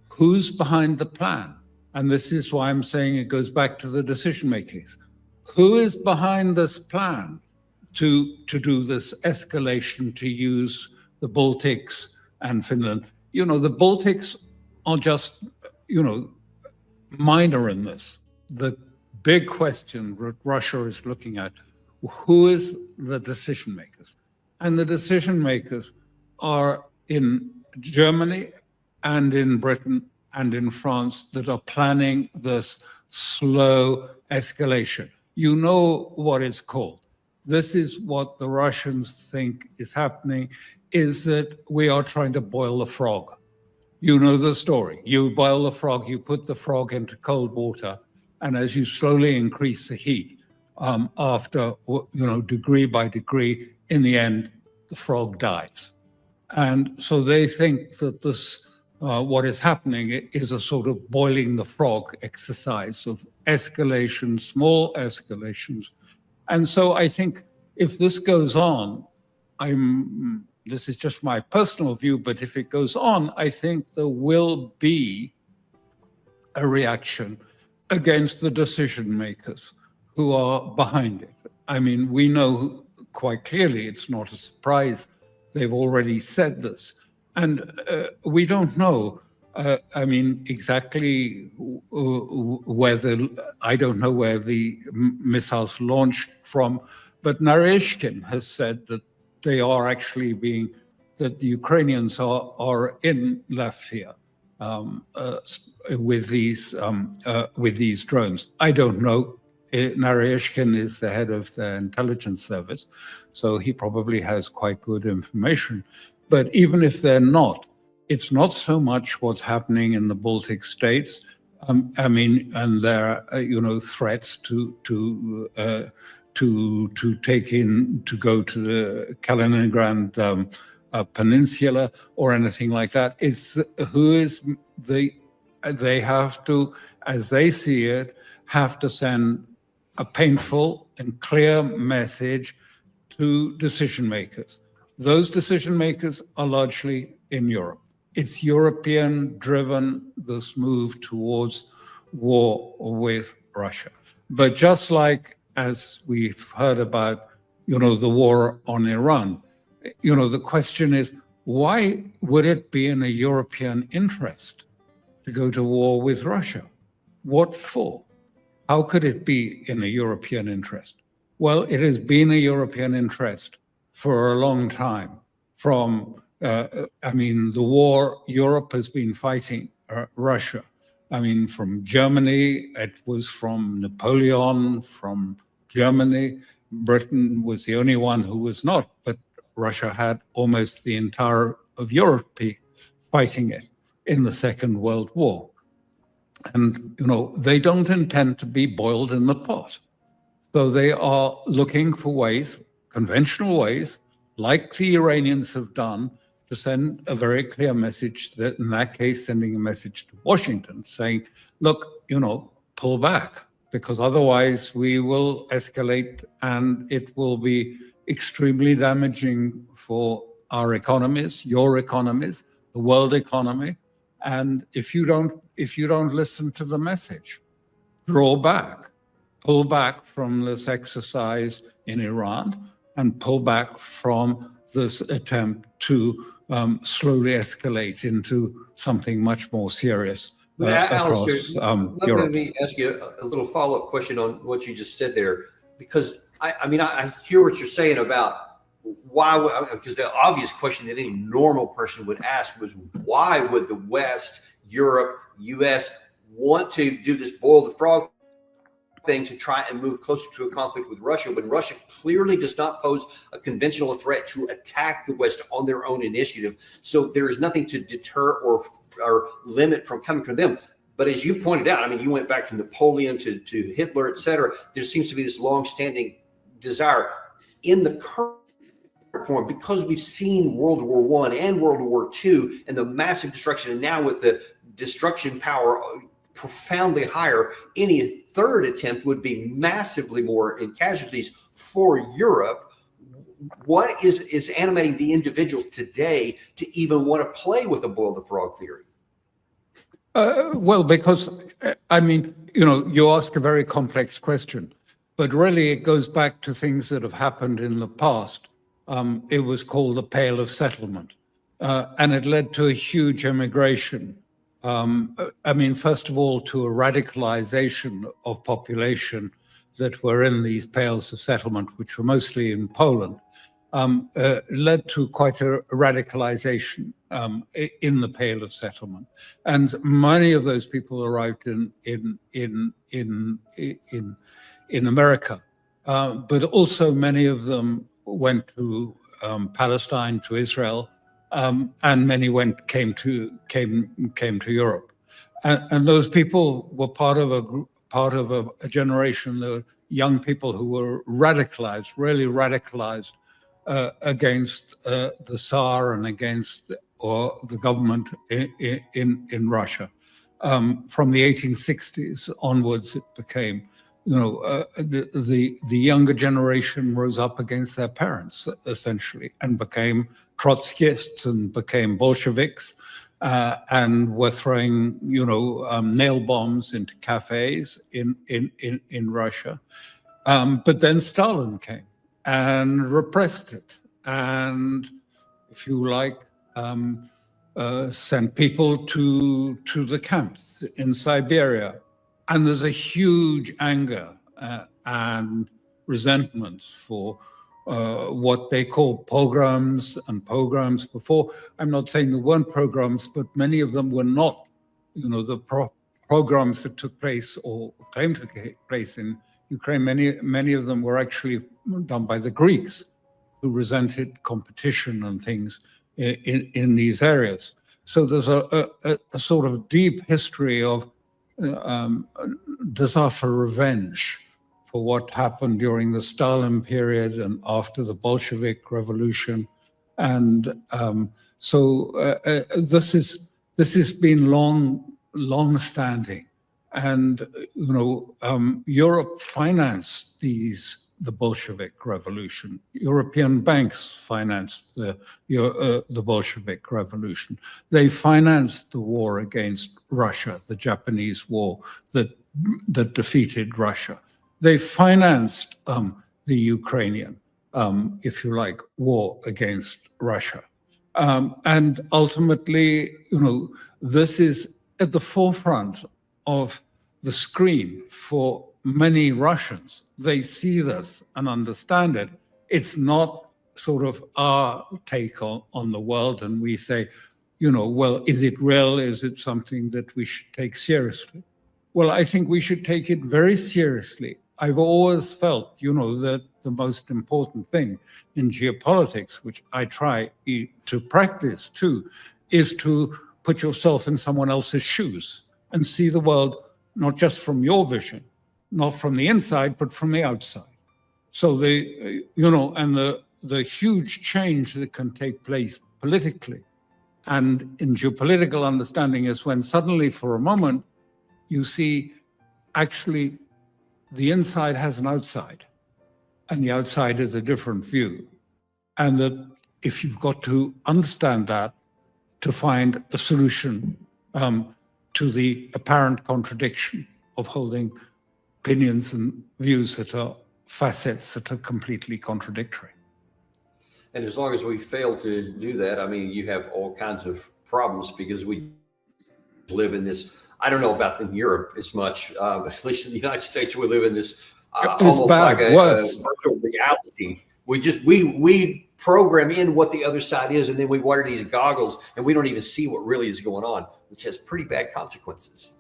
Who's behind the plan? And this is why I'm saying it goes back to the decision makers. Who is behind this plan to do this escalation, to use the Baltics and Finland? You know, the Baltics are just, minor in this. The big question that Russia is looking at, who is the decision makers? And the decision makers are in Germany and in Britain and in France that are planning this slow escalation. You know what it's called. This is what the Russians think is happening, is that we are trying to boil the frog. You know the story. You boil the frog, you put the frog into cold water, and as you slowly increase the heat, after, degree by degree, in the end, the frog dies. And so they think that this, what is happening is a sort of boiling the frog exercise of escalation, small escalations. And so I think if this goes on, this is just my personal view, but if it goes on, I think there will be a reaction against the decision makers who are behind it. I mean, we know quite clearly, it's not a surprise, they've already said this. And we don't know, exactly I don't know where the missiles launched from, but Naryshkin has said that they are actually that the Ukrainians are in Latvia with these drones. I don't know. Naryshkin is the head of the intelligence service, so he probably has quite good information. But even if they're not, it's not so much what's happening in the Baltic states. And there are, threats to go to the Kaliningrad peninsula or anything like that. They have to, as they see it, have to send a painful and clear message to decision makers. Those decision makers are largely in Europe. It's European driven, this move towards war with Russia. But just like as we've heard about, the war on Iran, the question is, why would it be in a European interest to go to war with Russia? What for? How could it be in a European interest? Well, it has been a European interest for a long time. From, the war Europe has been fighting Russia. From Germany, it was from Napoleon, from Germany. Britain was the only one who was not, but Russia had almost the entire of Europe fighting it in the Second World War. And, they don't intend to be boiled in the pot. So they are looking for ways, conventional ways, like the Iranians have done, to send a very clear message, that in that case, sending a message to Washington saying, look, pull back, because otherwise we will escalate and it will be extremely damaging for our economies, your economies, the world economy. And if you don't listen to the message, draw back, pull back from this exercise in Iran, and pull back from this attempt to slowly escalate into something much more serious across Alastair, Europe. let me ask you a little follow-up question on what you just said there, because I hear what you're saying about why, because the obvious question that any normal person would ask was, why would the West, Europe, US want to do this boil the frog thing to try and move closer to a conflict with Russia, when Russia clearly does not pose a conventional threat to attack the West on their own initiative? So there is nothing to deter or limit from coming from them. But as you pointed out, you went back to Napoleon, to Hitler, et cetera. There seems to be this longstanding desire in the current form, because we've seen World War I and World War II and the massive destruction, and now with the destruction power profoundly higher, any third attempt would be massively more in casualties for Europe. What is animating the individual today to even want to play with a boil the frog theory? Well, because, you ask a very complex question, but really it goes back to things that have happened in the past. It was called the Pale of Settlement, and it led to a huge immigration. First of all, to a radicalization of population that were in these pales of settlement, which were mostly in Poland, led to quite a radicalization in the Pale of Settlement, and many of those people arrived in America, but also many of them went to Palestine, to Israel, and many came to Europe, and those people were part of a generation, the young people who were radicalized, really radicalized against the Tsar and against the government in Russia. From the 1860s onwards, it became, the younger generation rose up against their parents, essentially, and became Trotskyists and became Bolsheviks, and were throwing, nail bombs into cafes in Russia. But then Stalin came and repressed it, and, if you like, sent people to the camps in Siberia. And there's a huge anger and resentment for what they call pogroms and pogroms before. I'm not saying there weren't pogroms, but many of them were not. The pogroms that took place or claimed to take place in Ukraine, many of them were actually done by the Greeks, who resented competition and things in these areas. So there's a sort of deep history of desire for revenge for what happened during the Stalin period and after the Bolshevik Revolution, and this has been long-standing, and Europe financed the Bolshevik Revolution. European banks financed the Bolshevik Revolution. They financed the war against Russia, the Japanese war that defeated Russia. They financed the Ukrainian, if you like, war against Russia. And ultimately, this is at the forefront of the screen for many Russians. They see this and understand it. It's not sort of our take on the world, and we say, well, is it real? Is it something that we should take seriously? Well, I think we should take it very seriously. I've always felt, that the most important thing in geopolitics, which I try to practice too, is to put yourself in someone else's shoes and see the world not just from your vision, not from the inside, but from the outside. So the huge change that can take place politically and in geopolitical understanding is when suddenly for a moment you see actually the inside has an outside and the outside is a different view. And that if you've got to understand that to find a solution to the apparent contradiction of holding opinions and views that are facets that are completely contradictory. And as long as we fail to do that, I mean, you have all kinds of problems because we live in this, I don't know about in Europe as much, at least in the United States, we live in this almost like a virtual reality. We program in what the other side is, and then we wear these goggles and we don't even see what really is going on, which has pretty bad consequences.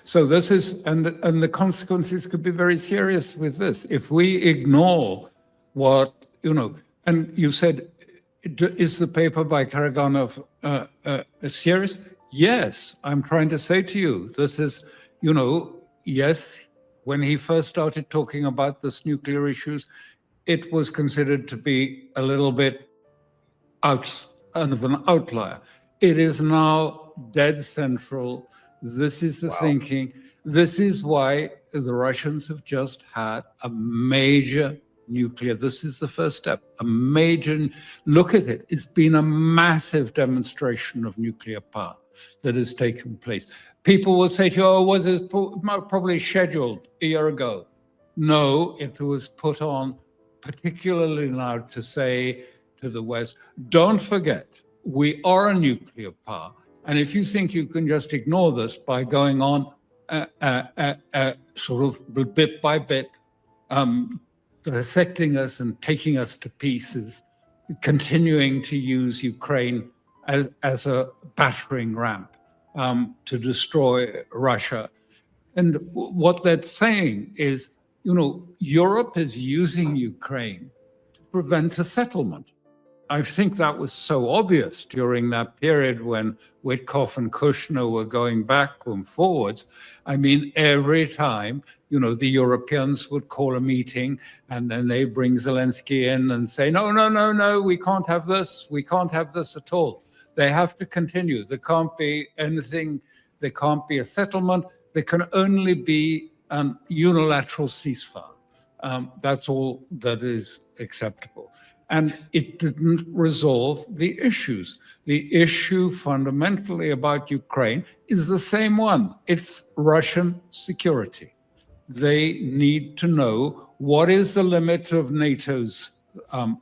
So this is, and the consequences could be very serious with this. If we ignore what, and you said, is the paper by Karaganov serious? Yes, I'm trying to say to you, this is, yes, when he first started talking about this nuclear issues, it was considered to be a little bit out of an outlier. It is now dead central. This is the thinking. This is why the Russians have just had a major nuclear. This is the first step. A major, look at it. It's been a massive demonstration of nuclear power that has taken place. People will say to you, was it probably scheduled a year ago? No, it was put on particularly now to say to the West, don't forget, we are a nuclear power. And if you think you can just ignore this by going on sort of bit by bit, dissecting us and taking us to pieces, continuing to use Ukraine as a battering ramp to destroy Russia. And what that's saying is, Europe is using Ukraine to prevent a settlement. I think that was so obvious during that period when Witkoff and Kushner were going back and forwards. I mean, every time, the Europeans would call a meeting and then they bring Zelensky in and say, no, we can't have this. We can't have this at all. They have to continue. There can't be anything. There can't be a settlement. There can only be an unilateral ceasefire. That's all that is acceptable. And it didn't resolve the issues. The issue fundamentally about Ukraine is the same one. It's Russian security. They need to know what is the limit of NATO's,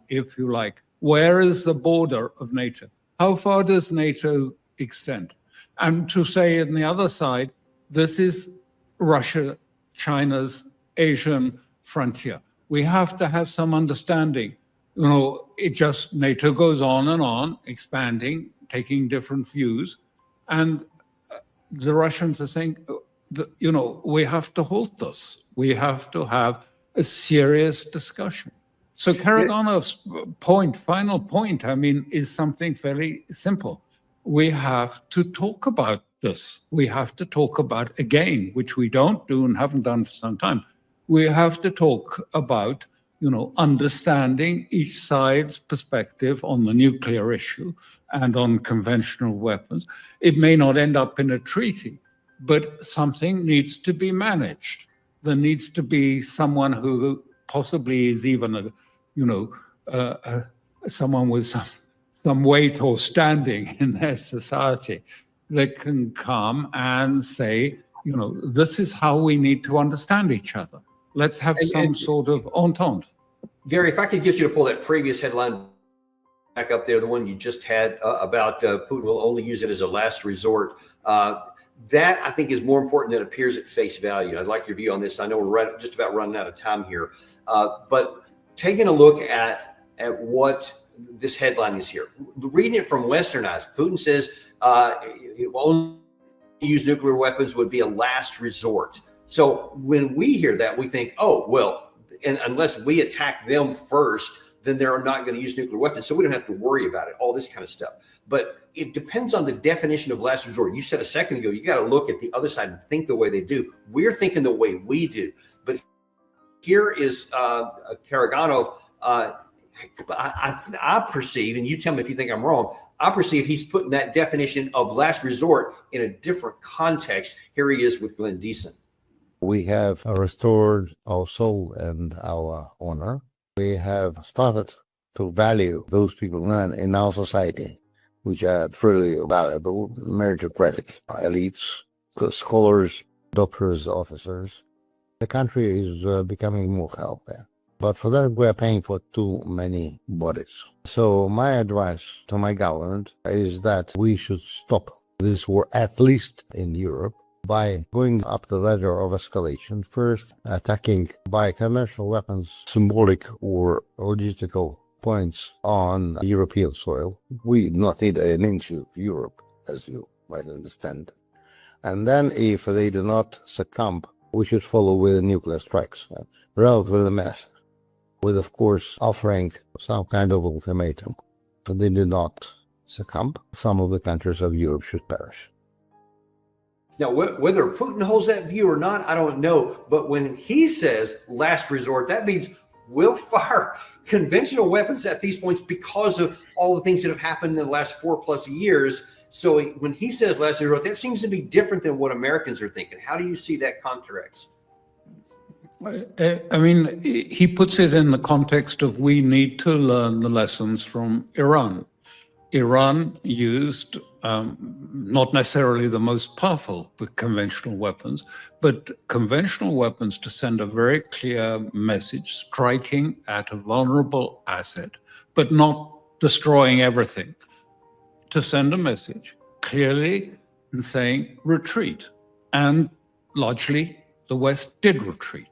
if you like, where is the border of NATO? How far does NATO extend? And to say on the other side, this is Russia, China's Asian frontier. We have to have some understanding. NATO goes on, expanding, taking different views. And the Russians are saying, we have to halt this. We have to have a serious discussion. So Karaganov's final point, is something very simple. We have to talk about this. We have to talk about, again, which we don't do and haven't done for some time. We have to talk about understanding each side's perspective on the nuclear issue and on conventional weapons. It may not end up in a treaty, but something needs to be managed. There needs to be someone who possibly is even someone with some weight or standing in their society that can come and say, this is how we need to understand each other. Let's have And- some and- sort of entente. Gary, if I could get you to pull that previous headline back up there, the one you just had about Putin will only use it as a last resort. That I think is more important than it appears at face value. I'd like your view on this. I know we're just about running out of time here, but taking a look at what this headline is here, reading it from Western eyes, Putin says it will only use nuclear weapons would be a last resort. So when we hear that, we think, oh, well, and unless we attack them first, then they're not going to use nuclear weapons. So we don't have to worry about it, all this kind of stuff. But it depends on the definition of last resort. You said a second ago, you got to look at the other side and think the way they do. We're thinking the way we do. But here is Karaganov. I perceive, and you tell me if you think I'm wrong, I perceive he's putting that definition of last resort in a different context. Here he is with Glenn Deason. We have restored our soul and our honor. We have started to value those people in our society, which are truly valuable, meritocratic elites, scholars, doctors, officers. The country is becoming more healthy. But for that, we're paying for too many bodies. So my advice to my government is that we should stop this war, at least in Europe, by going up the ladder of escalation, first attacking by conventional weapons symbolic or logistical points on European soil. We do not need an inch of Europe, as you might understand. And then if they do not succumb, we should follow with nuclear strikes, relatively massive, with, of course, offering some kind of ultimatum. If they do not succumb, some of the countries of Europe should perish. Now, whether Putin holds that view or not, I don't know. But when he says last resort, that means we'll fire conventional weapons at these points because of all the things that have happened in the last 4+ years. So when he says last resort, that seems to be different than what Americans are thinking. How do you see that context? I mean, he puts it in the context of we need to learn the lessons from Iran. Iran used not necessarily the most powerful conventional weapons, but conventional weapons to send a very clear message, striking at a vulnerable asset, but not destroying everything, to send a message clearly and saying retreat. And largely the West did retreat.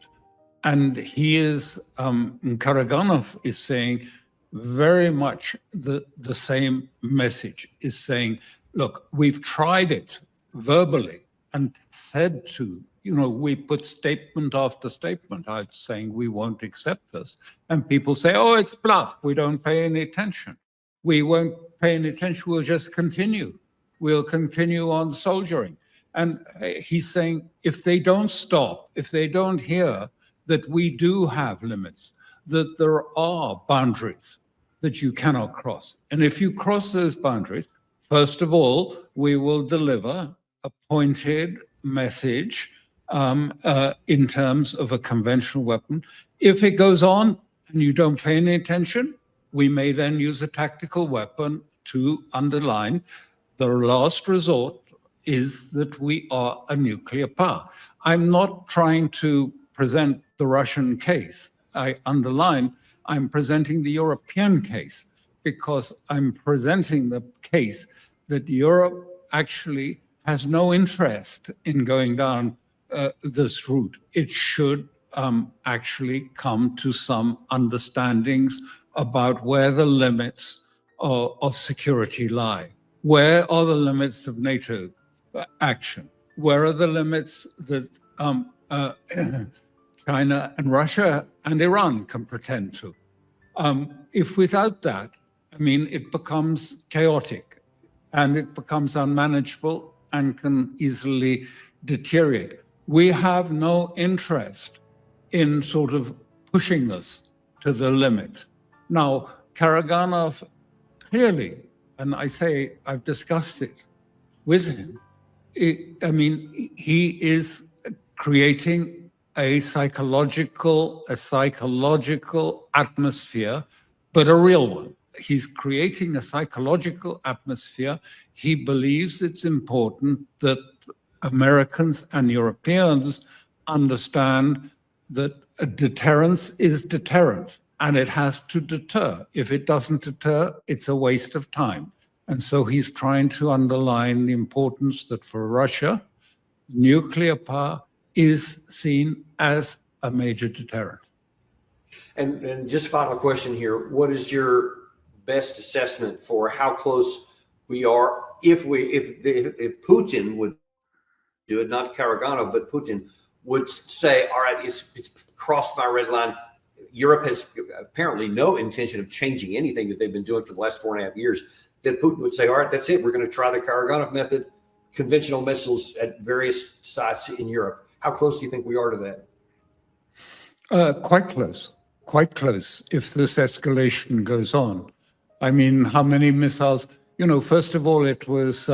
And he is, Karaganov is saying very much the same message, is saying, look, we've tried it verbally and said to, we put statement after statement out saying we won't accept this. And people say, oh, it's bluff. We don't pay any attention. We won't pay any attention. We'll just continue. We'll continue on soldiering. And he's saying, if they don't stop, if they don't hear that we do have limits, that there are boundaries that you cannot cross. And if you cross those boundaries, first of all, we will deliver a pointed message in terms of a conventional weapon. If it goes on and you don't pay any attention, we may then use a tactical weapon to underline the last resort is that we are a nuclear power. I'm not trying to present the Russian case. I underline, I'm presenting the European case because I'm presenting the case that Europe actually has no interest in going down this route. It should actually come to some understandings about where the limits of security lie. Where are the limits of NATO action? Where are the limits that China and Russia and Iran can pretend to? If without that, it becomes chaotic and it becomes unmanageable and can easily deteriorate. We have no interest in sort of pushing this to the limit. Now, Karaganov clearly, and I say I've discussed it with him, he is creating a psychological atmosphere, but a real one. He's creating a psychological atmosphere. He believes it's important that Americans and Europeans understand that a deterrence is deterrent and it has to deter. If it doesn't deter, it's a waste of time. And so he's trying to underline the importance that for Russia, nuclear power is seen as a major deterrent. And just final question here: what is your best assessment for how close we are if Putin would do it, not Karaganov, but Putin would say, all right, it's crossed my red line. Europe has apparently no intention of changing anything that they've been doing for the last 4.5 years. That Putin would say, all right, that's it. We're going to try the Karaganov method, conventional missiles at various sites in Europe. How close do you think we are to that? Quite close. Quite close if this escalation goes on. I mean, how many missiles? You know, first of all, it was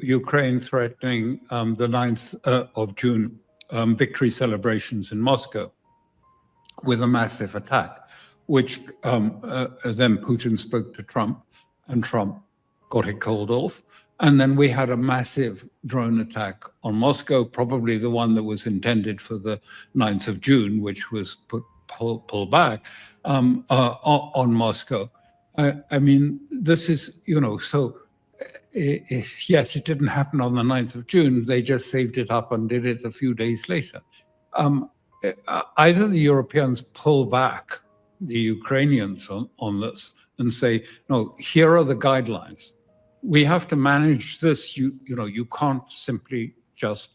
Ukraine threatening the 9th of June victory celebrations in Moscow with a massive attack, which then Putin spoke to Trump, and Trump got it called off. And then we had a massive drone attack on Moscow, probably the one that was intended for the 9th of June, which was pulled back on Moscow. I mean, this is, you know, so yes, it didn't happen on the 9th of June. They just saved it up and did it a few days later. Either the Europeans pull back the Ukrainians on this and say, no, here are the guidelines. We have to manage this. You know, you can't simply just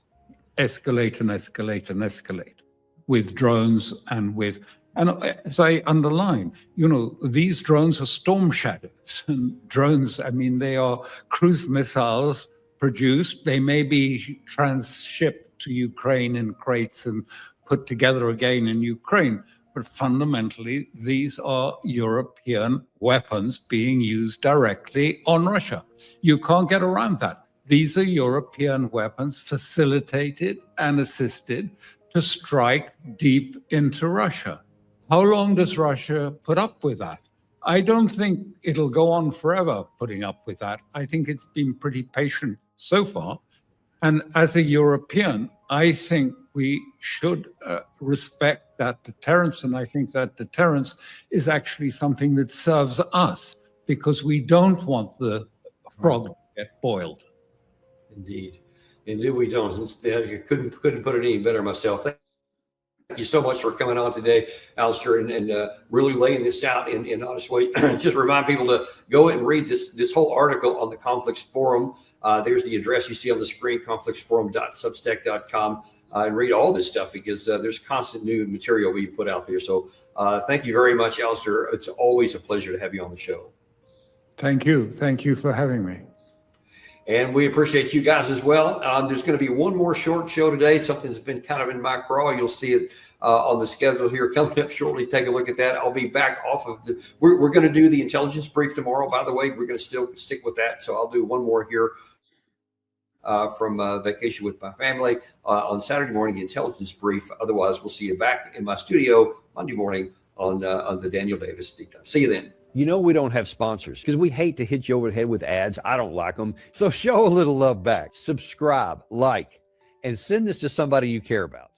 escalate and escalate and escalate with drones and with, and as I underline, you know, these drones are storm shadows. And drones, I mean, they are cruise missiles produced. They may be transshipped to Ukraine in crates and put together again in Ukraine. But fundamentally, these are European weapons being used directly on Russia. You can't get around that. These are European weapons facilitated and assisted to strike deep into Russia. How long does Russia put up with that? I don't think it'll go on forever putting up with that. I think it's been pretty patient so far. And as a European, I think we should respect that deterrence. And I think that deterrence is actually something that serves us, because we don't want the frog to get boiled. Indeed. Indeed, we don't. You couldn't put it any better myself. Thank you so much for coming on today, Alastair, and really laying this out in an honest way. Just remind people to go and read this whole article on the Conflicts Forum. There's the address you see on the screen, conflictsforum.substack.com, and read all this stuff, because there's constant new material we put out there. So thank you very much, Alastair. It's always a pleasure to have you on the show. Thank you. Thank you for having me. And we appreciate you guys as well. There's going to be one more short show today. Something that's been kind of in my crawl. You'll see it on the schedule here coming up shortly. Take a look at that. I'll be back off of we're going to do the intelligence brief tomorrow. By the way, we're going to still stick with that. So I'll do one more here from vacation with my family on Saturday morning, the intelligence brief. Otherwise, we'll see you back in my studio Monday morning on the Daniel Davis Deep Dive. See you then. You know, we don't have sponsors because we hate to hit you over the head with ads. I don't like them. So show a little love back. Subscribe, like, and send this to somebody you care about.